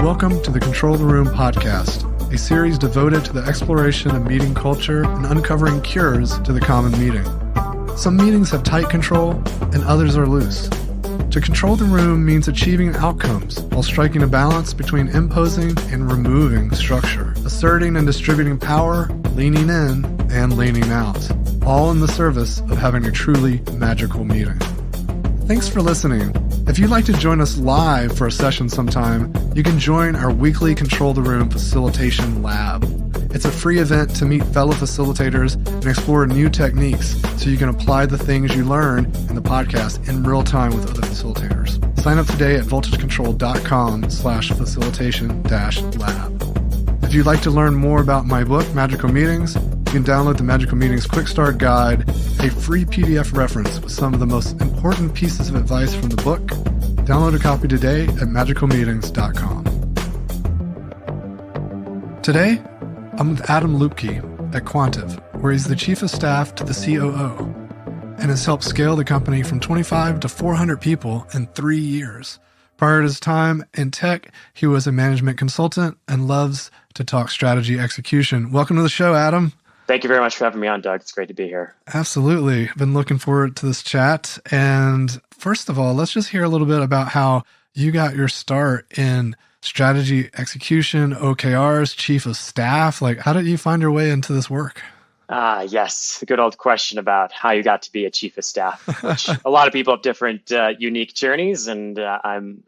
Welcome to the Control the Room podcast, a series devoted to the exploration of meeting culture and uncovering cures to the common meeting. Some meetings have tight control and others are loose. To control the room means achieving outcomes while striking a balance between imposing and removing structure, asserting and distributing power, leaning in and leaning out, all in the service of having a truly magical meeting. Thanks for listening. If you'd like to join us live for a session sometime, you can join our weekly Control the Room Facilitation Lab. It's a free event to meet fellow facilitators and explore new techniques so you can apply the things you learn in the podcast in real time with other facilitators. Sign up today at voltagecontrol.com/facilitation-lab. If you'd like to learn more about my book, Magical Meetings, you can download the Magical Meetings Quick Start Guide, a free PDF reference with some of the most important pieces of advice from the book. Download a copy today at magicalmeetings.com. Today, I'm with Adam Luepke at Quantive, where he's the chief of staff to the COO and has helped scale the company from 25 to 400 people in 3 years. Prior to his time in tech, he was a management consultant and loves to talk strategy execution. Welcome to the show, Adam. Thank you very much for having me on, Doug. It's great to be here. Absolutely. I've been looking forward to this chat. And first of all, let's just hear a little bit about how you got your start in strategy execution, OKRs, chief of staff. Like, how did you find your way into this work? Yes, the good old question about how you got to be a chief of staff, which a lot of people have different unique journeys, and I'm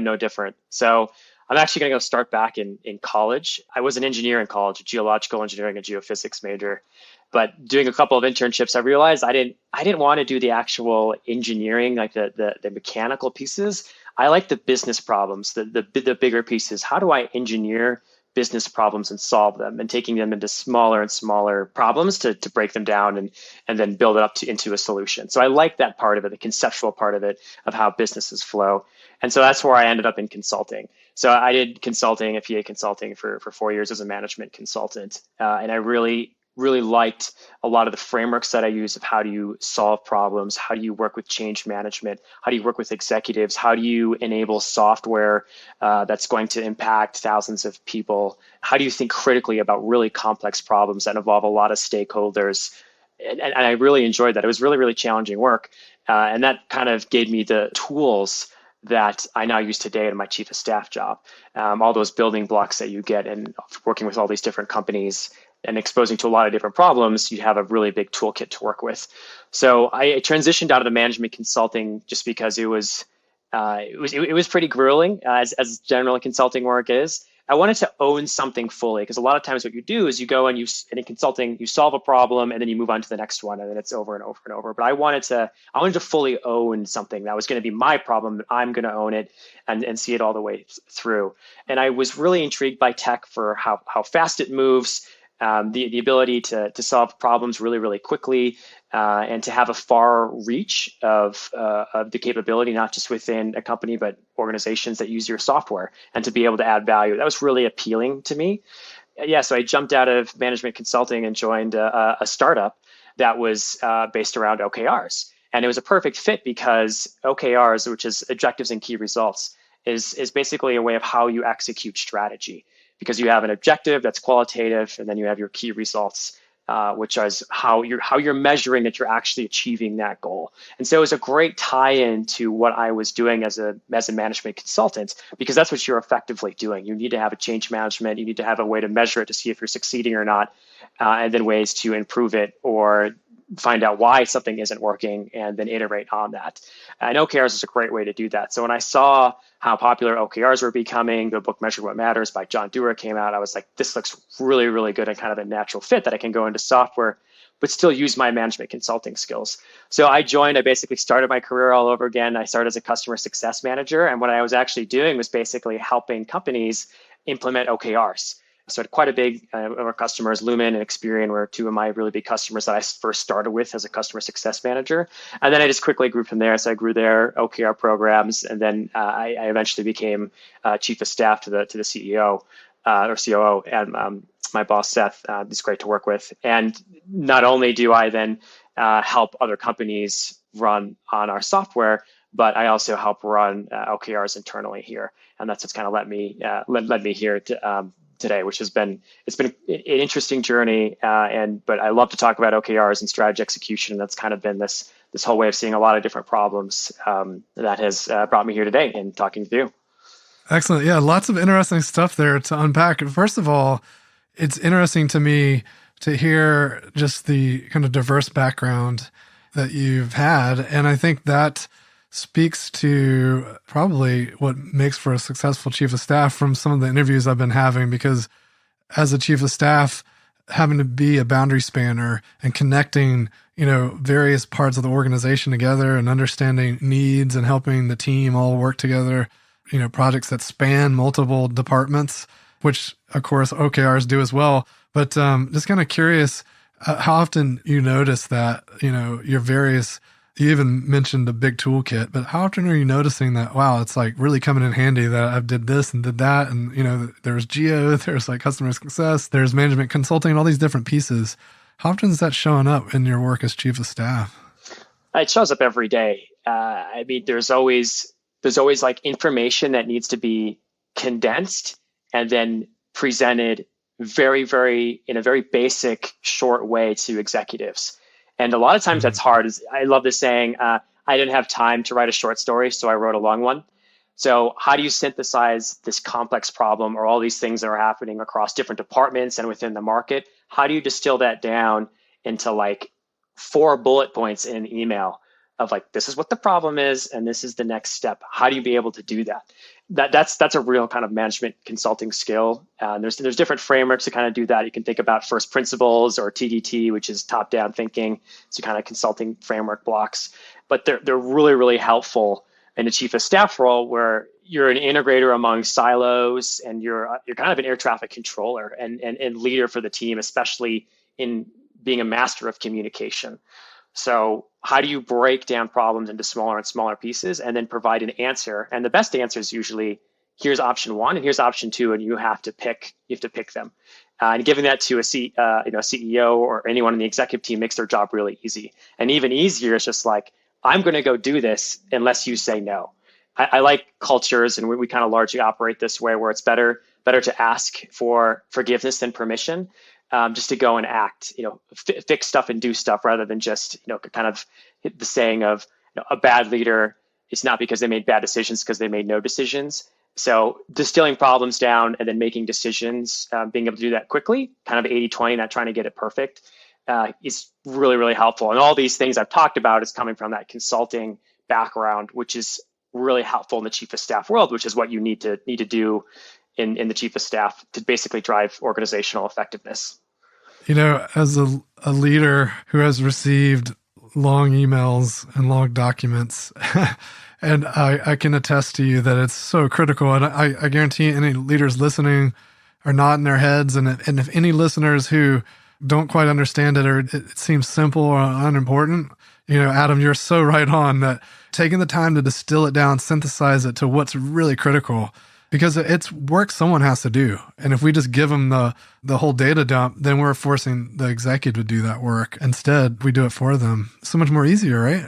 no different. So I'm actually going to go start back in college. I was an engineer in college, a geological engineering and geophysics major. But doing a couple of internships, I realized I didn't want to do the actual engineering, like the mechanical pieces. I like the business problems, the bigger pieces. How do I engineer business problems and solve them, and taking them into smaller and smaller problems to break them down and then build it up into a solution. So I like that part of it, the conceptual part of it, of how businesses flow. And so that's where I ended up in consulting. So I did consulting, a PA consulting for 4 years as a management consultant. And I really liked a lot of the frameworks that I use of how do you solve problems, how do you work with change management, how do you work with executives, how do you enable software that's going to impact thousands of people, how do you think critically about really complex problems that involve a lot of stakeholders. And I really enjoyed that. It was really, really challenging work. And that kind of gave me the tools that I now use today in my chief of staff job. All those building blocks that you get and working with all these different companies and exposing to a lot of different problems, you have a really big toolkit to work with. So I transitioned out of the management consulting just because it was pretty grueling as general consulting work is. I wanted to own something fully, because a lot of times what you do is you go and in consulting, you solve a problem and then you move on to the next one, and then it's over and over and over. But I wanted to fully own something that was going to be my problem. I'm going to own it and see it all the way through. And I was really intrigued by tech for how fast it moves, the ability to solve problems really, really quickly, and to have a far reach of the capability, not just within a company, but organizations that use your software, and to be able to add value. That was really appealing to me. Yeah, so I jumped out of management consulting and joined a startup that was based around OKRs. And it was a perfect fit because OKRs, which is objectives and key results, is basically a way of how you execute strategy. Because you have an objective that's qualitative, and then you have your key results, which is how you're measuring that you're actually achieving that goal. And so it was a great tie-in to what I was doing as a management consultant, because that's what you're effectively doing. You need to have a change management. You need to have a way to measure it to see if you're succeeding or not, and then ways to improve it or find out why something isn't working and then iterate on that. And OKRs is a great way to do that. So when I saw how popular OKRs were becoming, the book Measure What Matters by John Dewar came out, I was like, this looks really, really good and kind of a natural fit that I can go into software, but still use my management consulting skills. So I basically started my career all over again. I started as a customer success manager. And what I was actually doing was basically helping companies implement OKRs. So quite a big of our customers, Lumen and Experian, were two of my really big customers that I first started with as a customer success manager. And then I just quickly grew from there. So I grew their OKR programs. And then I eventually became chief of staff to the CEO or COO. And my boss, Seth, is great to work with. And not only do I then help other companies run on our software, but I also help run OKRs internally here, and that's what's kind of led me here today, which has been an interesting journey. But I love to talk about OKRs and strategy execution. And that's kind of been this whole way of seeing a lot of different problems that has brought me here today and talking to you. Excellent. Yeah, lots of interesting stuff there to unpack. First of all, it's interesting to me to hear just the kind of diverse background that you've had. And I think that speaks to probably what makes for a successful chief of staff from some of the interviews I've been having, because as a chief of staff, having to be a boundary spanner and connecting, various parts of the organization together and understanding needs and helping the team all work together, projects that span multiple departments, which of course OKRs do as well. But just kind of curious how often you notice that, your various, you even mentioned the big toolkit, but how often are you noticing that, wow, it's like really coming in handy that I did this and did that. And, there's geo, there's like customer success, there's management consulting, all these different pieces. How often is that showing up in your work as chief of staff? It shows up every day. There's always like information that needs to be condensed and then presented very, very, in a very basic, short way to executives. And a lot of times that's hard. I love this saying, I didn't have time to write a short story, so I wrote a long one. So how do you synthesize this complex problem or all these things that are happening across different departments and within the market? How do you distill that down into like 4 bullet points in an email of like, this is what the problem is, and this is the next step? How do you be able to do that? That's a real kind of management consulting skill. There's different frameworks to kind of do that. You can think about first principles or TDT, which is top-down thinking. So kind of consulting framework blocks, but they're really, really helpful in a chief of staff role where you're an integrator among silos and you're kind of an air traffic controller and leader for the team, especially in being a master of communication. So how do you break down problems into smaller and smaller pieces and then provide an answer? And the best answer is usually, here's option 1 and here's option 2, and you have to pick them. And giving that to a CEO or anyone in the executive team makes their job really easy. And even easier is just like, I'm going to go do this unless you say no. I like cultures, and we kind of largely operate this way, where it's better to ask for forgiveness than permission. Just to go and act, fix stuff and do stuff rather than just, kind of hit the saying of a bad leader is not because they made bad decisions, because they made no decisions. So distilling problems down and then making decisions, being able to do that quickly, kind of 80-20, not trying to get it perfect, is really, really helpful. And all these things I've talked about is coming from that consulting background, which is really helpful in the chief of staff world, which is what you need to do in the chief of staff to basically drive organizational effectiveness. As a leader who has received long emails and long documents, and I can attest to you that it's so critical. And I guarantee any leaders listening are nodding their heads. And if any listeners who don't quite understand it or it seems simple or unimportant, Adam, you're so right on that. Taking the time to distill it down, synthesize it to what's really critical, because it's work someone has to do. And if we just give them the whole data dump, then we're forcing the executive to do that work. Instead, we do it for them. So much more easier, right?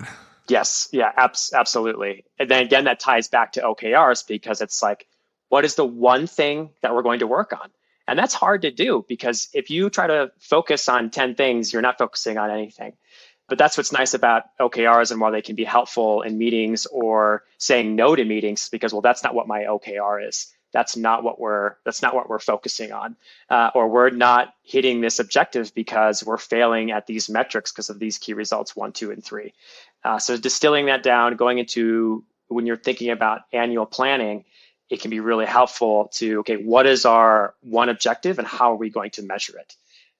Yes. Yeah, absolutely. And then again, that ties back to OKRs, because it's like, what is the one thing that we're going to work on? And that's hard to do, because if you try to focus on 10 things, you're not focusing on anything. But that's what's nice about OKRs and why they can be helpful in meetings or saying no to meetings, because, well, that's not what my OKR is. That's not what we're focusing on. Or we're not hitting this objective because we're failing at these metrics because of these key results 1, 2, and 3. So distilling that down, going into when you're thinking about annual planning, it can be really helpful to, okay, what is our one objective and how are we going to measure it?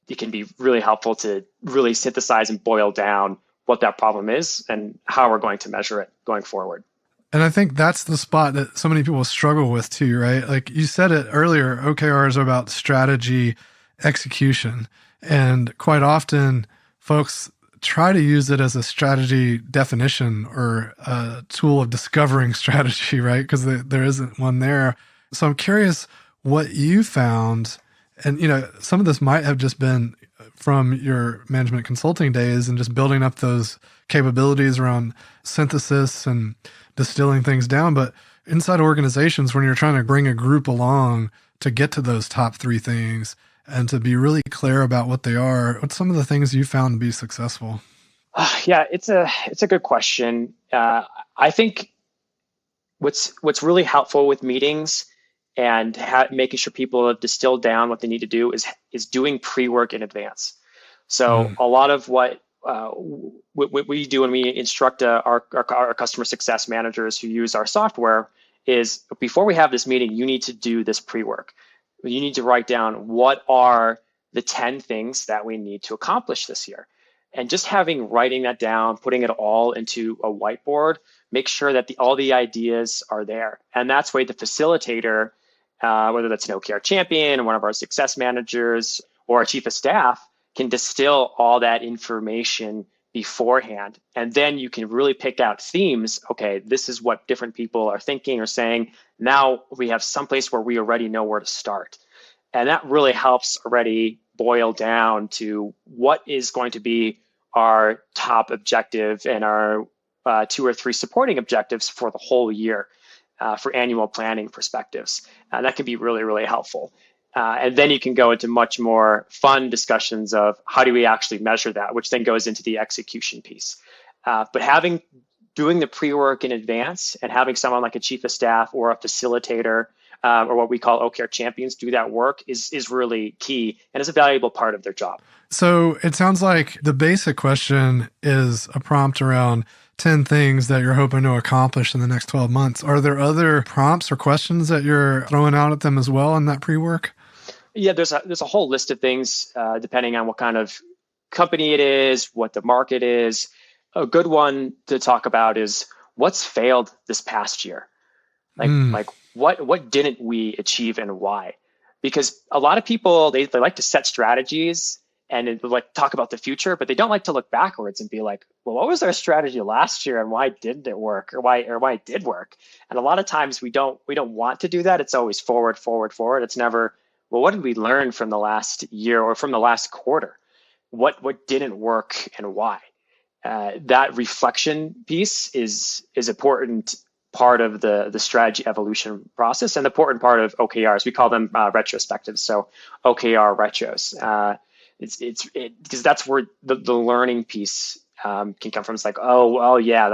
It can be really helpful to really synthesize and boil down what that problem is and how we're going to measure it going forward. And I think that's the spot that so many people struggle with too, right? Like you said it earlier, OKRs are about strategy, execution. And quite often folks try to use it as a strategy definition or a tool of discovering strategy, right? Because there isn't one there. So I'm curious what you found. And, some of this might have just been from your management consulting days and just building up those capabilities around synthesis and distilling things down. But inside organizations, when you're trying to bring a group along to get to those top three things and to be really clear about what they are, what's some of the things you found to be successful? Yeah, it's a good question. I think what's really helpful with meetings and making sure people have distilled down what they need to do is doing pre-work in advance. So a lot of what we do when we instruct our customer success managers who use our software is, before we have this meeting, you need to do this pre-work. You need to write down what are the 10 things that we need to accomplish this year. And just writing that down, putting it all into a whiteboard, make sure that all the ideas are there. And that's why the facilitator, whether that's an OKR champion or one of our success managers or a chief of staff, can distill all that information beforehand. And then you can really pick out themes. Okay, this is what different people are thinking or saying. Now we have someplace where we already know where to start. And that really helps already boil down to what is going to be our top objective and our 2 or 3 supporting objectives for the whole year for annual planning perspectives. That can be really, really helpful. And then you can go into much more fun discussions of how do we actually measure that, which then goes into the execution piece. But doing the pre-work in advance and having someone like a chief of staff or a facilitator or what we call OKR champions do that work is really key and is a valuable part of their job. So it sounds like the basic question is a prompt around 10 things that you're hoping to accomplish in the next 12 months. Are there other prompts or questions that you're throwing out at them as well in that pre-work? Yeah, there's a whole list of things depending on what kind of company it is, what the market is. A good one to talk about is what's failed this past year. Like what didn't we achieve and why? Because a lot of people, they like to set strategies and like talk about the future, but they don't like to look backwards and be like, well, what was our strategy last year and why didn't it work or why it did work? And a lot of times we don't want to do that. It's always forward. It's never, well, what did we learn from the last year or from the last quarter? What didn't work and why? That reflection piece is important part of the strategy evolution process and the important part of OKRs. We call them retrospectives. So OKR retros. It's because that's where the learning piece can come from. It's like, oh yeah,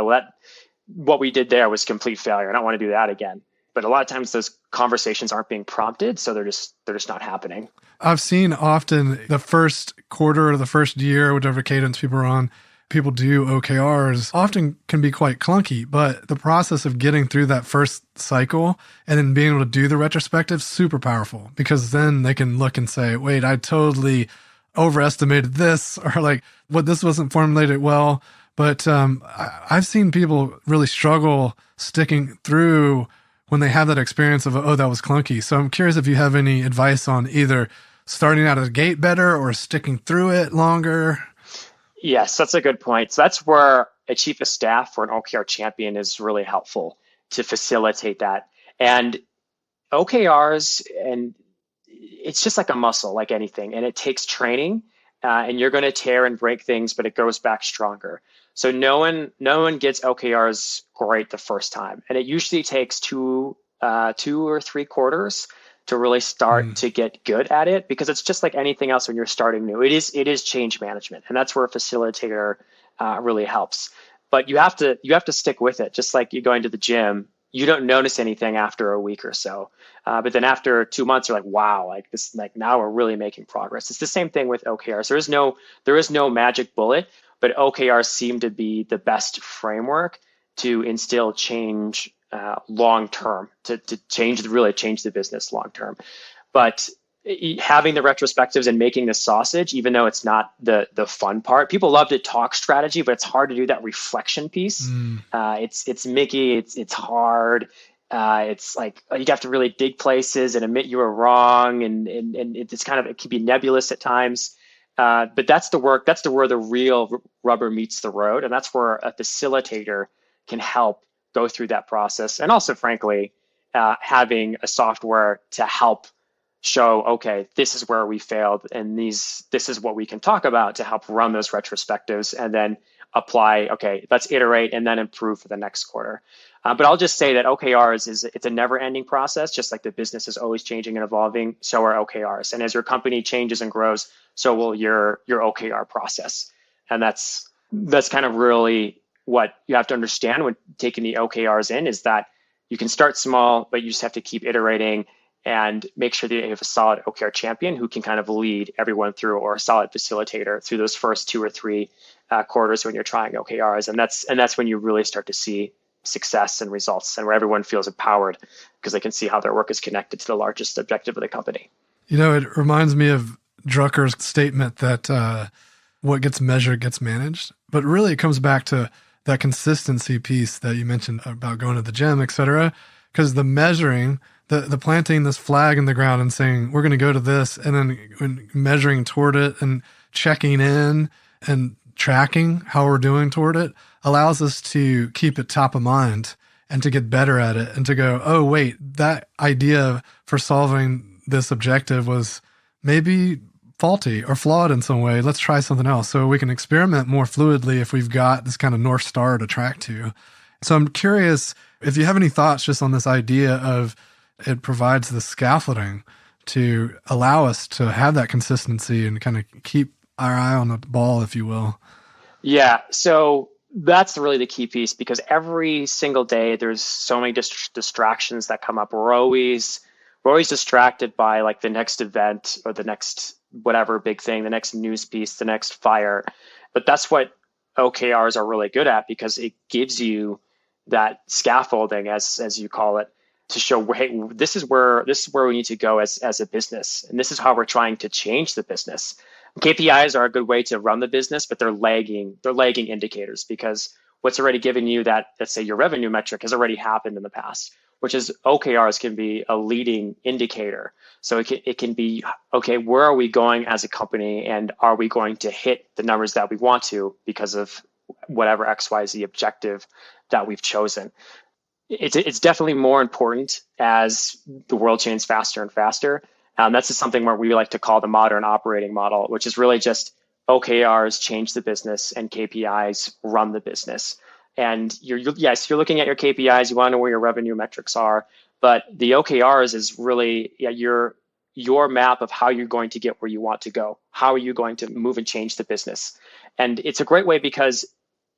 what we did there was complete failure. I don't want to do that again. But a lot of times those conversations aren't being prompted, so they're just not happening. I've seen often the first quarter or the first year, whatever cadence people are on, people do OKRs often can be quite clunky, but the process of getting through that first cycle and then being able to do the retrospective, super powerful, because then they can look and say, wait, I totally overestimated this, or like, this wasn't formulated well. But I've seen people really struggle sticking through when they have that experience of, oh, that was clunky. So I'm curious if you have any advice on either starting out of the gate better or sticking through it longer. Yes, that's a good point. So that's where a chief of staff or an OKR champion is really helpful to facilitate that. And OKRs, and it's just like a muscle, like anything, and it takes training. And you're going to tear and break things, but it goes back stronger. So no one gets OKRs great the first time, and it usually takes 2 or 3 quarters to really start to get good at it, because it's just like anything else when you're starting new. It is change management, and that's where a facilitator really helps. But you have to stick with it, just like you going to the gym. You don't notice anything after a week or so, but then after 2 months, you're like, wow, like this, like now we're really making progress. It's the same thing with OKRs. There is no magic bullet, but OKRs seem to be the best framework to instill change long term, to really change the business long term. But having the retrospectives and making the sausage, even though it's not the fun part, people love to talk strategy, but it's hard to do that reflection piece. It's Mickey. It's hard. It's like you have to really dig places and admit you were wrong, and it's kind of, it can be nebulous at times. But that's the work. That's where the real rubber meets the road, and that's where a facilitator can help go through that process. And also, frankly, having a software to help show, okay, this is where we failed, and this is what we can talk about to help run those retrospectives, and then apply, okay, let's iterate and then improve for the next quarter. But I'll just say that OKRs it's a never ending process, just like the business is always changing and evolving, so are OKRs. And as your company changes and grows, so will your OKR process. And that's kind of really what you have to understand when taking the OKRs in, is that you can start small, but you just have to keep iterating and make sure that you have a solid OKR champion who can kind of lead everyone through, or a solid facilitator through those first 2 or 3 quarters when you're trying OKRs. And that's when you really start to see success and results, and where everyone feels empowered because they can see how their work is connected to the largest objective of the company. It reminds me of Drucker's statement that what gets measured gets managed. But really it comes back to that consistency piece that you mentioned about going to the gym, et cetera, because the measuring, the planting this flag in the ground and saying, we're going to go to this, and then measuring toward it and checking in and tracking how we're doing toward it allows us to keep it top of mind and to get better at it, and to go, oh, wait, that idea for solving this objective was maybe faulty or flawed in some way. Let's try something else. So we can experiment more fluidly if we've got this kind of North Star to track to. So I'm curious if you have any thoughts just on this idea of it provides the scaffolding to allow us to have that consistency and kind of keep our eye on the ball, if you will. Yeah. So that's really the key piece, because every single day there's so many distractions that come up. We're always distracted by like the next event or the next whatever big thing, the next news piece, the next fire. But that's what OKRs are really good at, because it gives you that scaffolding, as you call it, to show, hey, this is where we need to go as a business, and this is how we're trying to change the business. KPIs are a good way to run the business, but they're lagging indicators, because what's already given you that, let's say your revenue metric, has already happened in the past, which is OKRs can be a leading indicator. So it can be, okay, where are we going as a company, and are we going to hit the numbers that we want to because of whatever XYZ objective that we've chosen. It's definitely more important as the world changes faster and faster. That's just something where we like to call the modern operating model, which is really just OKRs change the business and KPIs run the business. And you're looking at your KPIs, you want to know where your revenue metrics are, but the OKRs is really your map of how you're going to get where you want to go. How are you going to move and change the business? And it's a great way, because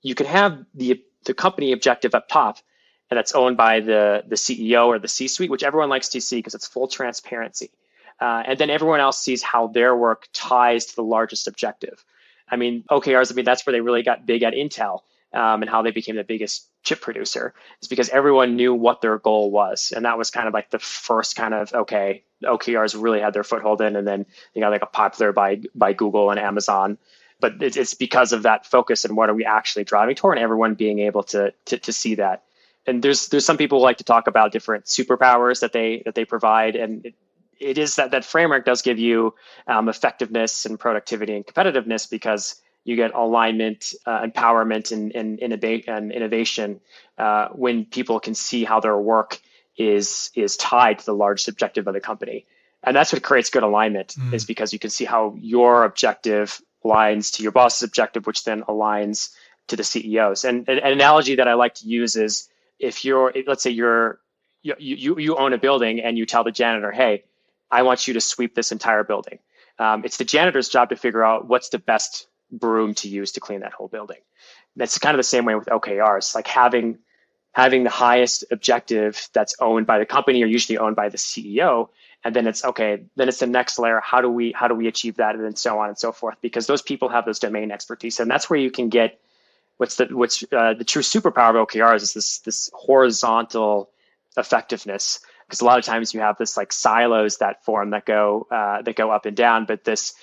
you can have the company objective up top, and that's owned by the CEO or the C-suite, which everyone likes to see because it's full transparency. And then everyone else sees how their work ties to the largest objective. I mean, OKRs, that's where they really got big at Intel, and how they became the biggest chip producer, is because everyone knew what their goal was. And that was kind of like the first kind of, okay, OKRs really had their foothold in, and then they got like popular by Google and Amazon. But it's because of that focus and what are we actually driving toward, and everyone being able to see that. And there's some people who like to talk about different superpowers that they provide, and it is that framework does give you effectiveness and productivity and competitiveness, because you get alignment, empowerment, and innovation when people can see how their work is tied to the largest objective of the company. And that's what creates good alignment, is because you can see how your objective aligns to your boss's objective, which then aligns to the CEO's. And an analogy that I like to use is, let's say you own a building, and you tell the janitor, hey, I want you to sweep this entire building. It's the janitor's job to figure out what's the best broom to use to clean that whole building. That's kind of the same way with OKRs, like having the highest objective that's owned by the company, or usually owned by the CEO. And then it's the next layer. How do we achieve that? And then so on and so forth, because those people have those domain expertise. And that's where you can get what's the true superpower of OKRs is this horizontal effectiveness. Because a lot of times you have this like silos that form that go up and down, but this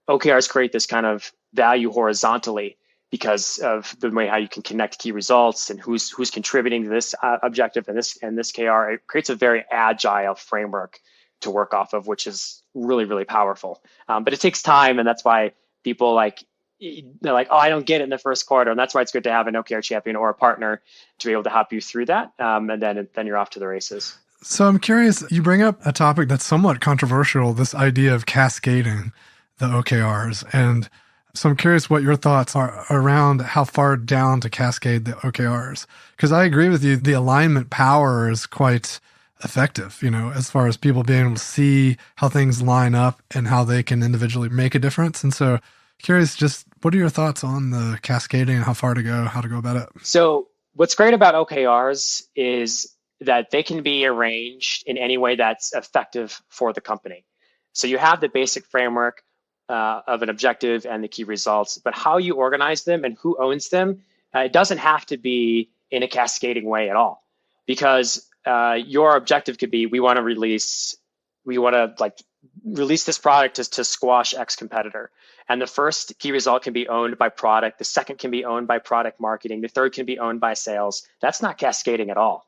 OKRs create this kind of value horizontally because of the way how you can connect key results and who's contributing to this objective and this KR. It creates a very agile framework to work off of, which is really, really powerful. But it takes time, and that's why people they're like, oh, I don't get it in the first quarter, and that's why it's good to have an OKR champion or a partner to be able to help you through that, and then you're off to the races. So I'm curious, you bring up a topic that's somewhat controversial, this idea of cascading the OKRs. And so I'm curious what your thoughts are around how far down to cascade the OKRs. Because I agree with you, the alignment power is quite effective, as far as people being able to see how things line up and how they can individually make a difference. And so curious, just what are your thoughts on the cascading and how far to go, how to go about it? So what's great about OKRs is that they can be arranged in any way that's effective for the company. So you have the basic framework of an objective and the key results, but how you organize them and who owns them, it doesn't have to be in a cascading way at all. Because your objective could be, we want to release this product to squash X competitor. And the first key result can be owned by product. The second can be owned by product marketing. The third can be owned by sales. That's not cascading at all.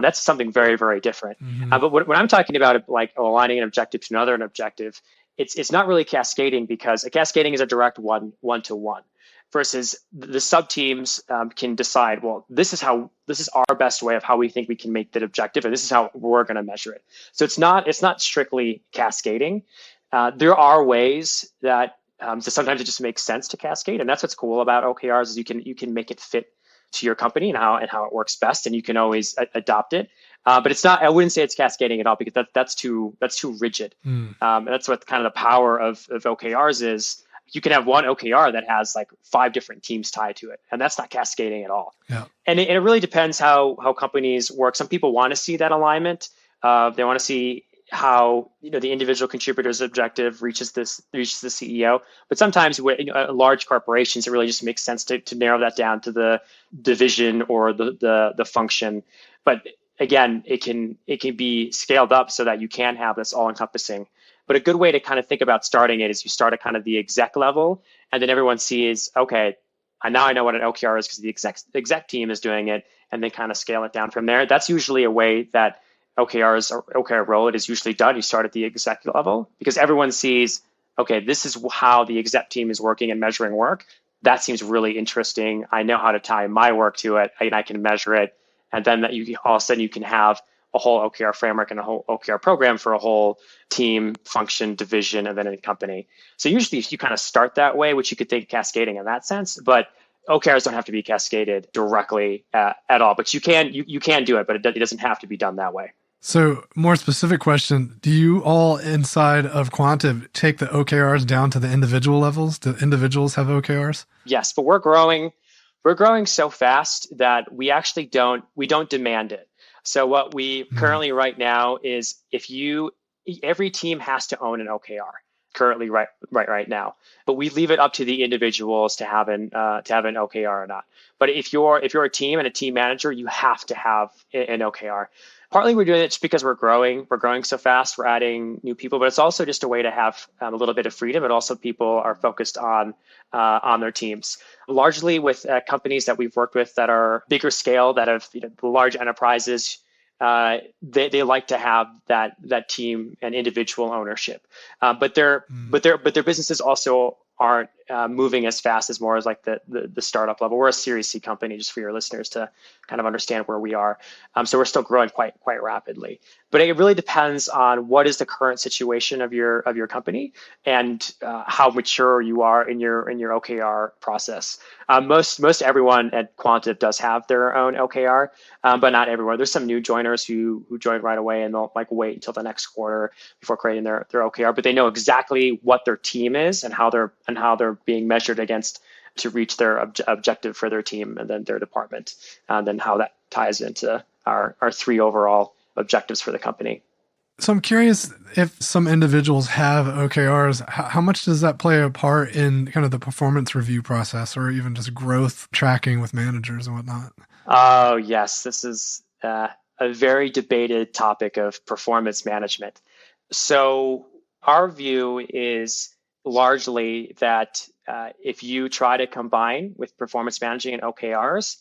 That's something very, very different. Mm-hmm. But when I'm talking about like aligning an objective to another objective, it's not really cascading, because a cascading is a direct one-to-one. Versus the sub teams can decide, well, this is our best way of how we think we can make that objective, and this is how we're going to measure it. So it's not strictly cascading. There are ways that so sometimes it just makes sense to cascade, and that's what's cool about OKRs is you can make it fit to your company and how it works best, and you can always adopt it. But it's not. I wouldn't say it's cascading at all, because that's too rigid. And that's what kind of the power of OKRs is. You can have one OKR that has like 5 different teams tied to it, and that's not cascading at all. Yeah. And it really depends how companies work. Some people want to see that alignment. They want to see how the individual contributor's objective reaches the CEO. But sometimes with large corporations, it really just makes sense to narrow that down to the division or the function. But again, it can be scaled up so that you can have this all encompassing. But a good way to kind of think about starting it is you start at kind of the exec level, and then everyone sees, okay, now I know what an OKR is because the exec team is doing it, and then kind of scale it down from there. That's usually a way that OKRs or OKR rollout is usually done. You start at the exec level because everyone sees, okay, this is how the exec team is working and measuring work. That seems really interesting. I know how to tie my work to it, and I can measure it. And then that all of a sudden you can have a whole OKR framework and a whole OKR program for a whole team, function, division, and then a company. So usually you kind of start that way, which you could think cascading in that sense, but OKRs don't have to be cascaded directly at all. But you can do it, but it doesn't have to be done that way. So more specific question, do you all inside of Quantive take the OKRs down to the individual levels? Do individuals have OKRs? Yes, but we're growing so fast that we actually don't demand it. So what we currently right now is every team has to own an OKR currently right now, but we leave it up to the individuals to have an OKR or not. But if you're a team and a team manager, you have to have an OKR. Partly we're doing it just because we're growing so fast, we're adding new people, but it's also just a way to have a little bit of freedom, but also people are focused on their teams. Largely with companies that we've worked with that are bigger scale, that have the large enterprises, they like to have that team and individual ownership, but their businesses also aren't moving as fast as more as like the startup level. We're a Series C company, just for your listeners to kind of understand where we are. So we're still growing quite rapidly. But it really depends on what is the current situation of your company and how mature you are in your OKR process. Most everyone at Quantive does have their own OKR, but not everyone. There's some new joiners who join right away, and they'll like wait until the next quarter before creating their OKR. But they know exactly what their team is and how they're being measured against to reach their objective for their team and then their department, and then how that ties into our 3 overall objectives for the company. So I'm curious if some individuals have OKRs, how much does that play a part in kind of the performance review process or even just growth tracking with managers and whatnot? Oh, yes. This is a very debated topic of performance management. So our view is largely that if you try to combine with performance managing and OKRs,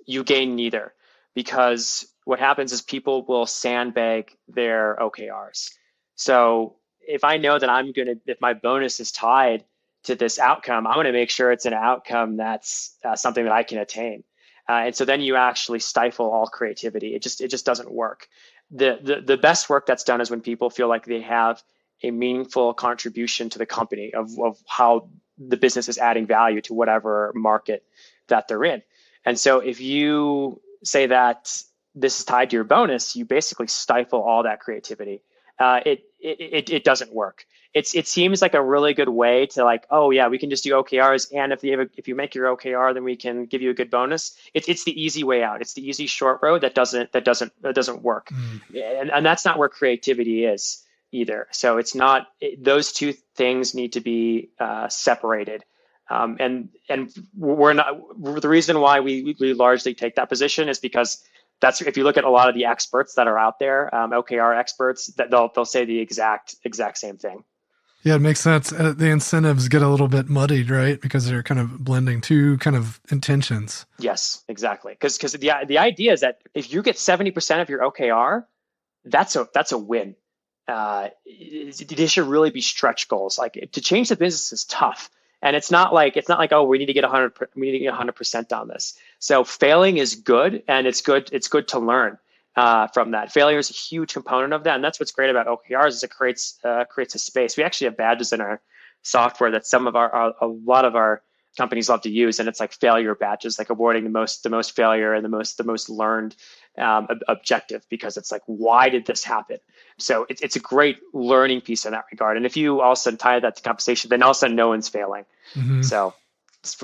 you gain neither, because what happens is people will sandbag their OKRs. So if I know that if my bonus is tied to this outcome, I'm going to make sure it's an outcome that's something that I can attain. And so then you actually stifle all creativity. It just doesn't work. the best work that's done is when people feel like they have a meaningful contribution to the company of how the business is adding value to whatever market that they're in. And so if you say that this is tied to your bonus, you basically stifle all that creativity. It doesn't work. It seems like a really good way to like, oh yeah, we can just do OKRs, and if you make your OKR, then we can give you a good bonus. It's the easy way out. It's the easy short road that doesn't work, and that's not where creativity is either. So it's not. Those two things need to be separated. And we're not. The reason why we largely take that position is because that's, if you look at a lot of the experts that are out there, OKR experts, that they'll say the exact same thing. Yeah, it makes sense. The incentives get a little bit muddied, right? Because they're kind of blending two kind of intentions. Yes, exactly. Because the idea is that if you get 70% of your OKR, that's a win. They should really be stretch goals. Like, to change the business is tough. And it's not like, oh, we need to get 100% on this. So failing is good, and it's good to learn from that. Failure is a huge component of that, and that's what's great about OKRs is it creates a space. We actually have badges in our software that a lot of our companies love to use, and it's like failure badges, like awarding the most failure and the most learned objective, because it's like, why did this happen? So it's a great learning piece in that regard. And if you also tie that to compensation, then also no one's failing. Mm-hmm. So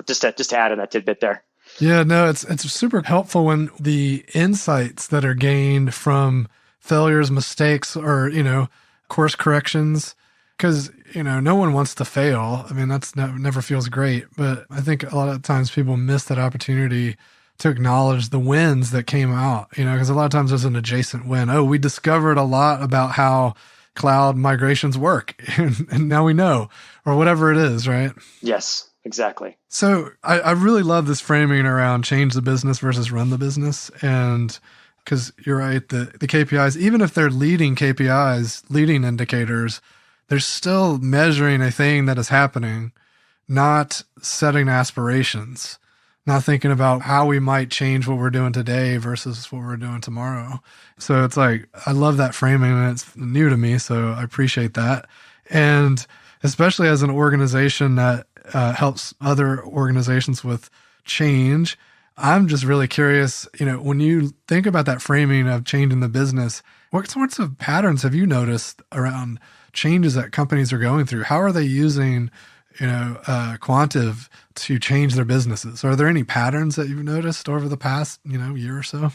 just to add in that tidbit there. Yeah, no, it's super helpful when the insights that are gained from failures, mistakes, or, course corrections, because, no one wants to fail. I mean, that's never feels great, but I think a lot of times people miss that opportunity to acknowledge the wins that came out, because a lot of times there's an adjacent win. Oh, we discovered a lot about how cloud migrations work, and now we know, or whatever it is, right? Yes, exactly. So I really love this framing around change the business versus run the business. And because you're right, the KPIs, even if they're leading KPIs, leading indicators, they're still measuring a thing that is happening, not setting aspirations, not thinking about how we might change what we're doing today versus what we're doing tomorrow. So it's like, I love that framing, and it's new to me, so I appreciate that. And especially as an organization that helps other organizations with change, I'm just really curious, when you think about that framing of changing the business, what sorts of patterns have you noticed around changes that companies are going through? How are they using Quantive to change their businesses? Are there any patterns that you've noticed over the past, year or so?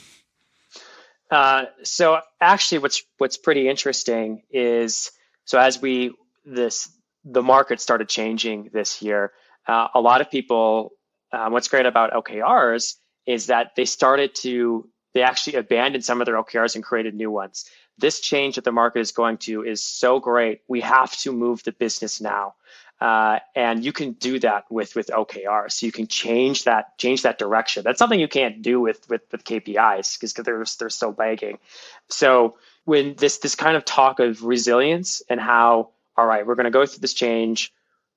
So actually what's pretty interesting is, so as the market started changing this year, a lot of people, what's great about OKRs is that they actually abandoned some of their OKRs and created new ones. This change that the market is going to is so great. We have to move the business now. And you can do that with OKRs. So you can change that direction. That's something you can't do with KPIs because they're so lagging. So when this kind of talk of resilience and how, all right, we're going to go through this change.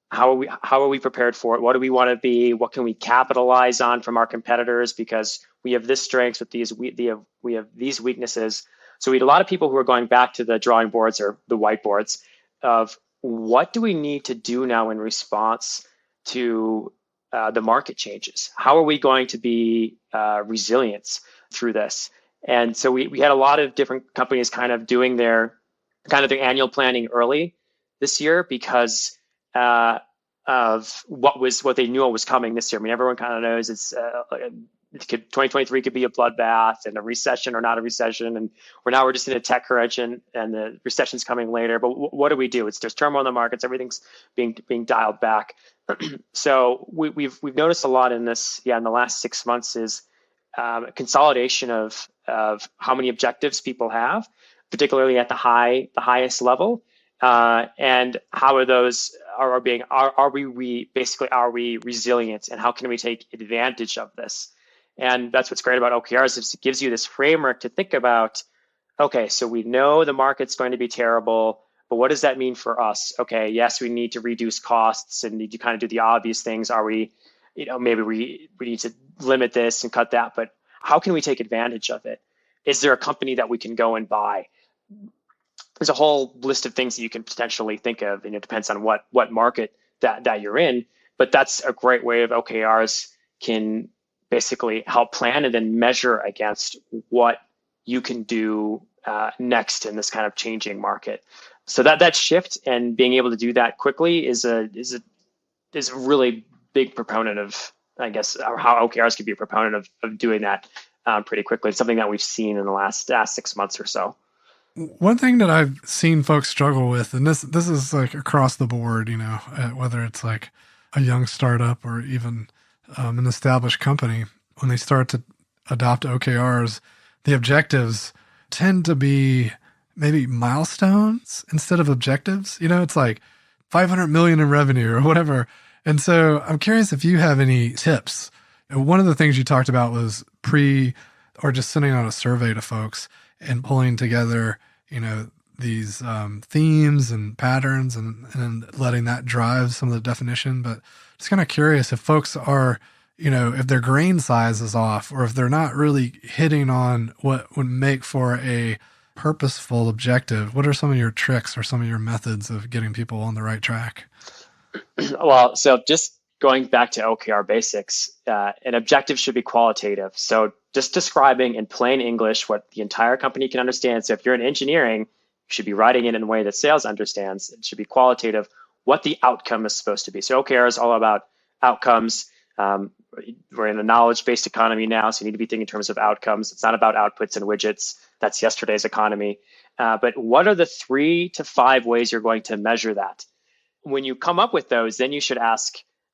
How are we prepared for it? What do we want to be? What can we capitalize on from our competitors? Because we have this strengths with these, we have these weaknesses. So we had a lot of people who are going back to the drawing boards or the whiteboards of, what do we need to do now in response to the market changes? How are we going to be resilient through this? And so we had a lot of different companies kind of doing their annual planning early this year because of what they knew was coming this year. I mean, everyone kind of knows 2023 could be a bloodbath and a recession or not a recession. And we're just in a tech correction and the recession's coming later. But what do we do? There's turmoil in the markets. Everything's being dialed back. So we've noticed a lot in this, in the last 6 months is consolidation of how many objectives people have, particularly at the highest level. And how are those are we resilient, and how can we take advantage of this? And that's what's great about OKRs is it gives you this framework to think about, okay, so we know the market's going to be terrible, but what does that mean for us? Okay, yes, we need to reduce costs and need to kind of do the obvious things. Are we, maybe we need to limit this and cut that, but how can we take advantage of it? Is there a company that we can go and buy? There's a whole list of things that you can potentially think of, and it depends on what market that you're in. But that's a great way of OKRs can basically help plan and then measure against what you can do next in this kind of changing market. So that shift and being able to do that quickly is a really big proponent of, I guess, how OKRs could be a proponent of doing that pretty quickly. It's something that we've seen in the last 6 months or so. One thing that I've seen folks struggle with, and this is like across the board, whether it's like a young startup or even an established company, when they start to adopt OKRs, the objectives tend to be maybe milestones instead of objectives. It's like 500 million in revenue or whatever. And so I'm curious if you have any tips. One of the things you talked about was or just sending out a survey to folks and pulling together, these themes and patterns and letting that drive some of the definition. But just kind of curious if folks are, if their grain size is off or if they're not really hitting on what would make for a purposeful objective. What are some of your tricks or some of your methods of getting people on the right track? Well, so just going back to OKR basics, an objective should be qualitative. So just describing in plain English what the entire company can understand. So if you're in engineering, you should be writing it in a way that sales understands. It should be qualitative, what the outcome is supposed to be. So OKR is all about outcomes. We're in a knowledge-based economy now, so you need to be thinking in terms of outcomes. It's not about outputs and widgets. That's yesterday's economy. But what are the 3 to 5 ways you're going to measure that? When you come up with those, then you should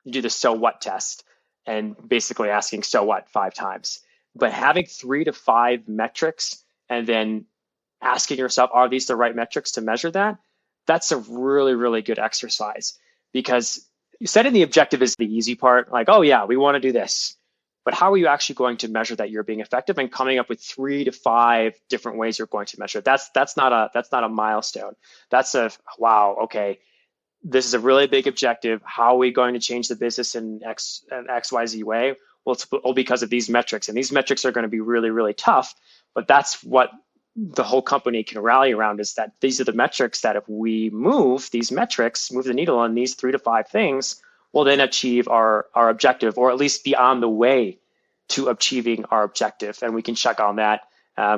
do the so what test, and basically asking so what 5 times. But having 3 to 5 metrics and then asking yourself, are these the right metrics to measure that? That's a really, really good exercise, because setting the objective is the easy part. Like, oh yeah, we want to do this. But how are you actually going to measure that you're being effective, and coming up with 3 to 5 different ways you're going to measure it? That's not a milestone. That's wow, okay, this is a really big objective. How are we going to change the business in XYZ way? Well, it's all because of these metrics, and these metrics are going to be really, really tough. But that's what the whole company can rally around, is that these are the metrics that if we move the needle on these 3 to 5 things, we'll then achieve our objective, or at least be on the way to achieving our objective. And we can check on that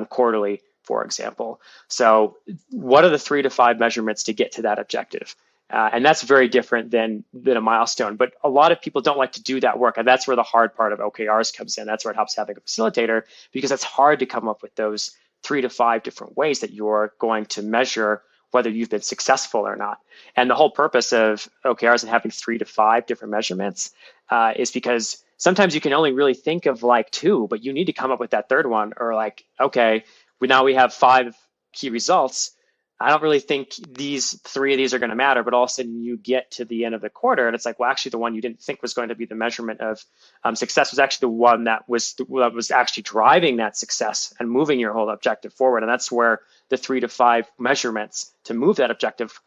quarterly, for example. So what are the 3 to 5 measurements to get to that objective? And that's very different than a milestone. But a lot of people don't like to do that work. And that's where the hard part of OKRs comes in. That's where it helps having a facilitator, because it's hard to come up with those 3 to 5 different ways that you're going to measure whether you've been successful or not. And the whole purpose of OKRs and having 3 to 5 different measurements is because sometimes you can only really think of like 2, but you need to come up with that third one. Or like, okay, now we have 5 key results. I don't really think 3 of these are going to matter, but all of a sudden you get to the end of the quarter and it's like, well, actually the one you didn't think was going to be the measurement of success was actually the one that was actually driving that success and moving your whole objective forward. And that's where the 3 to 5 measurements to move that objective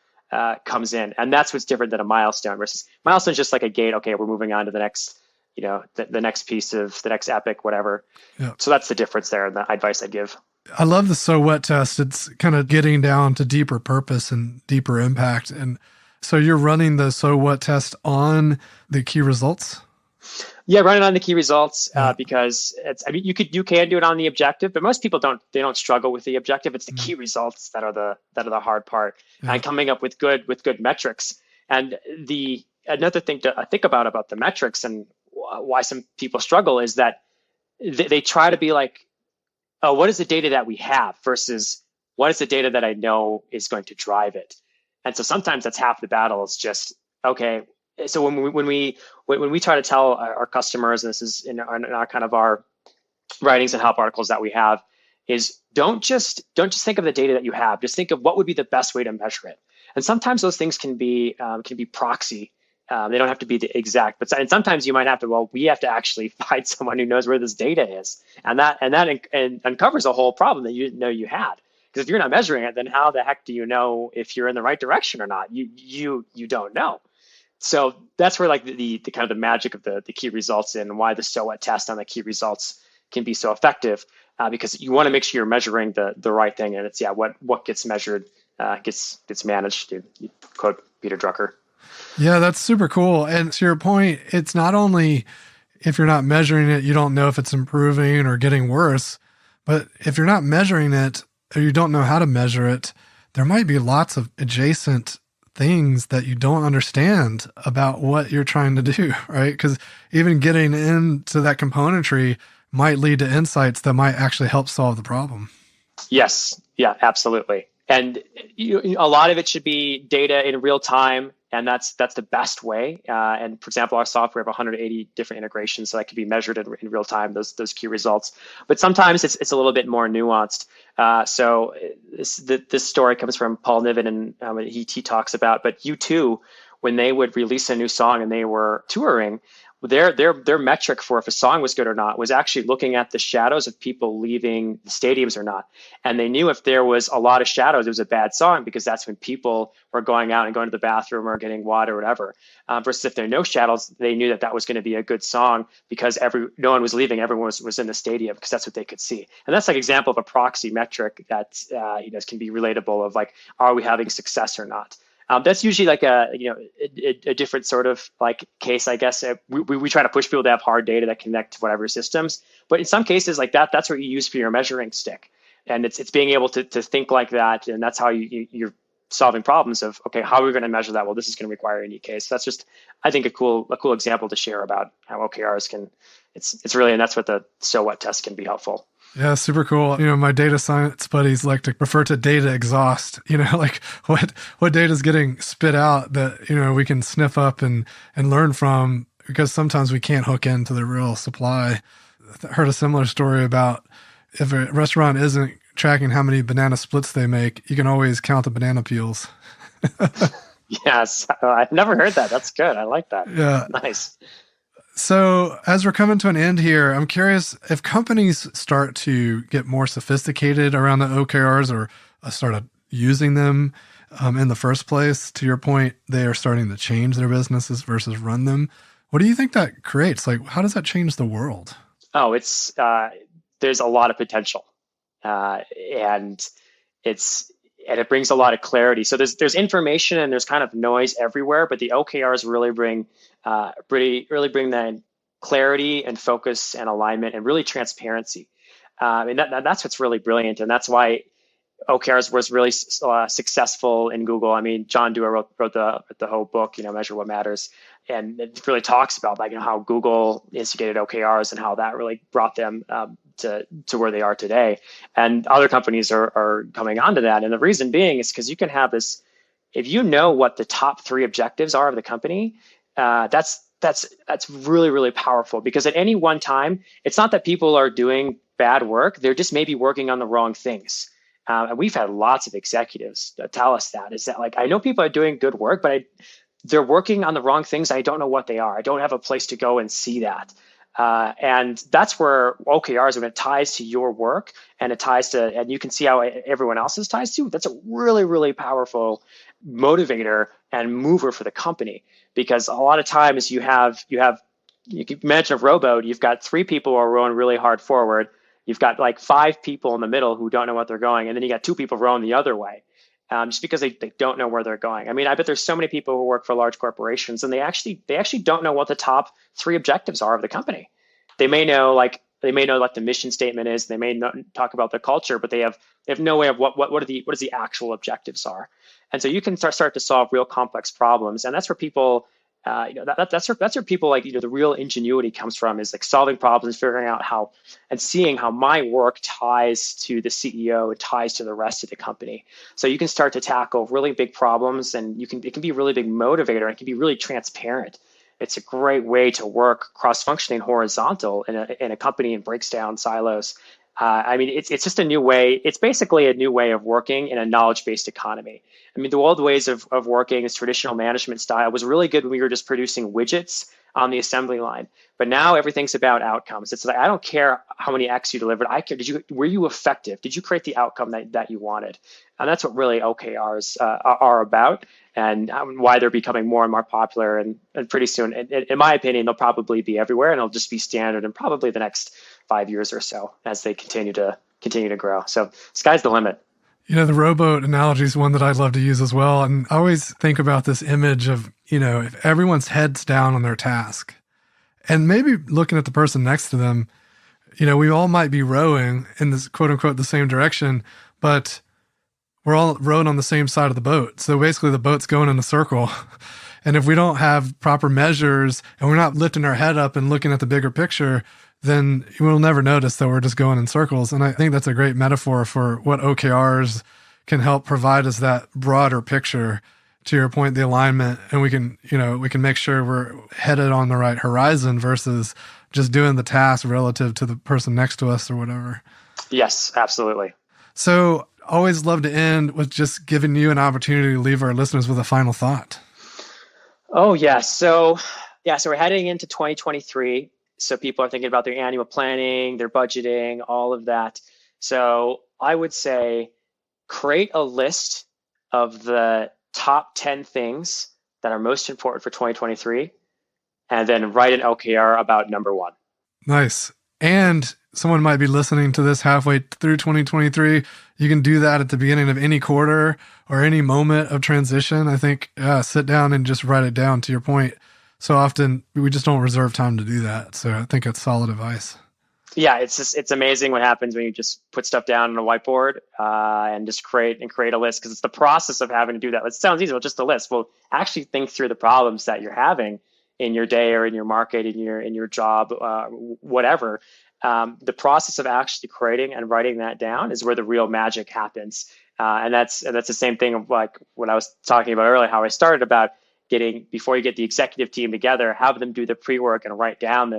comes in. And that's what's different than a milestone. Versus milestone is just like a gate. Okay, we're moving on to the next, the next piece of the next epic, whatever. Yeah. So that's the difference there, and the advice I'd give. I love the so what test. It's kind of getting down to deeper purpose and deeper impact. And so you're running the so what test on the key results? Yeah, running on the key results because you can do it on the objective, but most people don't struggle with the objective. It's the key results that are the hard part, and coming up with good metrics. And another thing to think about the metrics and why some people struggle is that they try to be like, oh, what is the data that we have versus what is the data that I know is going to drive it? And so sometimes that's half the battle. It's just, okay. So when we try to tell our customers, and this is in our kind of our writings and help articles that we have, is don't just think of the data that you have. Just think of what would be the best way to measure it. And sometimes those things can be proxy. They don't have to be the exact, and sometimes you might have to. Well, we have to actually find someone who knows where this data is, and that uncovers a whole problem that you didn't know you had. Because if you're not measuring it, then how the heck do you know if you're in the right direction or not? You don't know. So that's where like the kind of the magic of the key results and why the so what test on the key results can be so effective. because you want to make sure you're measuring the right thing. And it's, what gets measured gets managed, to quote Peter Drucker. Yeah, that's super cool. And to your point, it's not only if you're not measuring it, you don't know if it's improving or getting worse. But if you're not measuring it or you don't know how to measure it, there might be lots of adjacent things that you don't understand about what you're trying to do, right? Because even getting into that componentry might lead to insights that might actually help solve the problem. Yes. Yeah, absolutely. And a lot of it should be data in real time. And that's the best way. And for example, our software have 180 different integrations, so that can be measured in real time, those key results. But sometimes it's a little bit more nuanced. So this story comes from Paul Niven, and he talks about, but U2, when they would release a new song and they were touring, their metric for if a song was good or not was actually looking at the shadows of people leaving the stadiums or not. And they knew if there was a lot of shadows, it was a bad song, because that's when people were going out and going to the bathroom or getting water or whatever. Versus if there are no shadows, they knew that was going to be a good song because no one was leaving, everyone was in the stadium, because that's what they could see. And that's like an example of a proxy metric that can be relatable of like, are we having success or not? That's usually like a different sort of like case, I guess. We try to push people to have hard data that connect to whatever systems, but in some cases like that's what you use for your measuring stick, and it's being able to think like that, and that's how you're solving problems of, okay, how are we going to measure that? Well, this is going to require a unique case. That's just, I think, a cool example to share about how OKRs can. It's really, and that's what the so what test can be helpful. Yeah, super cool. My data science buddies like to refer to data exhaust, like what data is getting spit out that, we can sniff up and learn from, because sometimes we can't hook into the real supply. I heard a similar story about if a restaurant isn't tracking how many banana splits they make, you can always count the banana peels. Yes, I've never heard that. That's good. I like that. Yeah. Nice. So as we're coming to an end here, I'm curious if companies start to get more sophisticated around the OKRs or started using them in the first place. To your point, they are starting to change their businesses versus run them. What do you think that creates? Like, how does that change the world? Oh, it's there's a lot of potential, and it brings a lot of clarity. So there's information and there's kind of noise everywhere, but the OKRs really bring that clarity and focus and alignment and really transparency. And that's what's really brilliant, and that's why OKRs was really successful in Google. I mean, John Doerr wrote the whole book, Measure What Matters, and it really talks about like how Google instigated OKRs and how that really brought them to where they are today. And other companies are coming onto that, and the reason being is because you can have this. If you know what the top 3 objectives are of the company, that's really, really powerful, because at any one time, it's not that people are doing bad work; they're just maybe working on the wrong things. And we've had lots of executives tell us that, is that like, I know people are doing good work, but they're working on the wrong things. I don't know what they are. I don't have a place to go and see that. And that's where OKRs, when it ties to your work and and you can see how everyone else's ties to, that's a really, really powerful motivator and mover for the company. Because a lot of times you can imagine a rowboat, you've got 3 people who are rowing really hard forward. You've got like 5 people in the middle who don't know what they're going. And then you got 2 people rowing the other way, just because they don't know where they're going. I mean, I bet there's so many people who work for large corporations and they actually don't know what the top 3 objectives are of the company. They may know what the mission statement is. They may not talk about the culture, but they have no way of what the actual objectives are. And so you can start to solve real complex problems. And that's where people, that's where people like, the real ingenuity comes from, is like solving problems, figuring out how, and seeing how my work ties to the CEO, it ties to the rest of the company. So you can start to tackle really big problems, and it can be a really big motivator, and it can be really transparent. It's a great way to work cross-functioning horizontal in a company, and breaks down silos. I mean, it's just a new way. It's basically a new way of working in a knowledge-based economy. I mean, the old ways of working, this traditional management style, was really good when we were just producing widgets on the assembly line. But now everything's about outcomes. It's like, I don't care how many X you delivered. I care, were you effective? Did you create the outcome that you wanted? And that's what really OKRs are about, and why they're becoming more and more popular. And pretty soon, in my opinion, they'll probably be everywhere, and they'll just be standard in probably the next 5 years or so as they continue to grow. So sky's the limit. The rowboat analogy is one that I'd love to use as well. And I always think about this image of, if everyone's heads down on their task and maybe looking at the person next to them, we all might be rowing in this quote unquote the same direction, but we're all rowing on the same side of the boat. So basically the boat's going in a circle. And if we don't have proper measures and we're not lifting our head up and looking at the bigger picture, then we'll never notice that we're just going in circles. And I think that's a great metaphor for what OKRs can help provide us, that broader picture. To your point, the alignment, and we can make sure we're headed on the right horizon versus just doing the task relative to the person next to us or whatever. Yes, absolutely. So always love to end with just giving you an opportunity to leave our listeners with a final thought. Oh, yeah. So we're heading into 2023. So people are thinking about their annual planning, their budgeting, all of that. So I would say create a list of the top 10 things that are most important for 2023, and then write an OKR about number one. Nice. And someone might be listening to this halfway through 2023. You can do that at the beginning of any quarter or any moment of transition. I think, sit down and just write it down. To your point, so often we just don't reserve time to do that. So I think it's solid advice. Yeah, it's amazing what happens when you just put stuff down on a whiteboard and just create a list, because it's the process of having to do that. It sounds easy, well, just a list. Well, actually think through the problems that you're having in your day or in your market, in your job, whatever. The process of actually creating and writing that down is where the real magic happens. And that's the same thing of like what I was talking about earlier, how I started about before you get the executive team together, have them do the pre-work and write down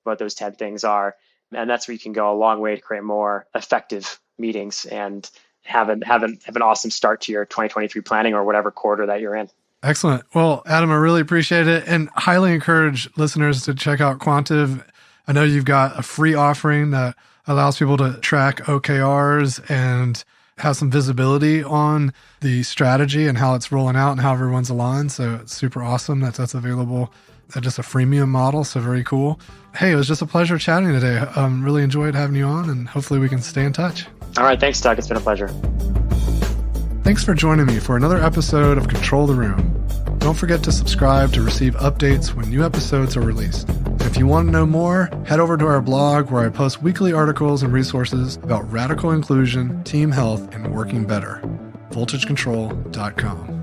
what those 10 things are. And that's where you can go a long way to create more effective meetings and have an awesome start to your 2023 planning or whatever quarter that you're in. Excellent. Well, Adam, I really appreciate it and highly encourage listeners to check out Quantive. I know you've got a free offering that allows people to track OKRs and have some visibility on the strategy and how it's rolling out and how everyone's aligned. So it's super awesome that that's available at just a freemium model. So very cool. Hey, it was just a pleasure chatting today. Really enjoyed having you on, and hopefully we can stay in touch. All right. Thanks, Doug. It's been a pleasure. Thanks for joining me for another episode of Control the Room. Don't forget to subscribe to receive updates when new episodes are released. And if you want to know more, head over to our blog where I post weekly articles and resources about radical inclusion, team health, and working better. VoltageControl.com.